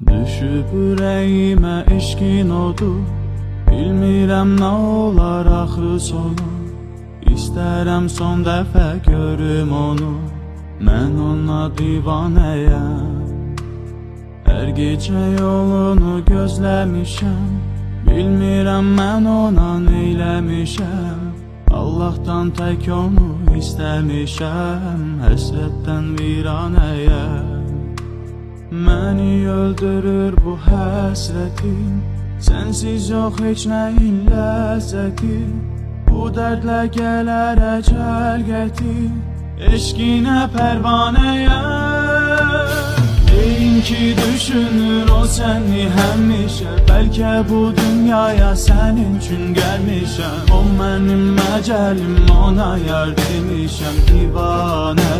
Düşüb ürəyimə eşqin odu, bilmirəm nə olar axı sonu. İstərəm son dəfə görüm onu, mən ona divanəyəm. Hər gecə yolunu gözləmişəm, bilmirəm mən ona neyləmişəm. Allah'tan tək onu istəmişəm, həsrətdən viranəyəm. Məni öldürür bu həsrətin, sənsiz yox heç nəyin ləzzəti. Bu dərdlə gələr əcəl qəti, eşqinə pərvanəyəm. Deyin ki düşünür o səni həmişə, bəlkə bu dünyaya sənin üçün gəlmişəm. O mənim əcəlim, ona yar demişəm, divanəyəm.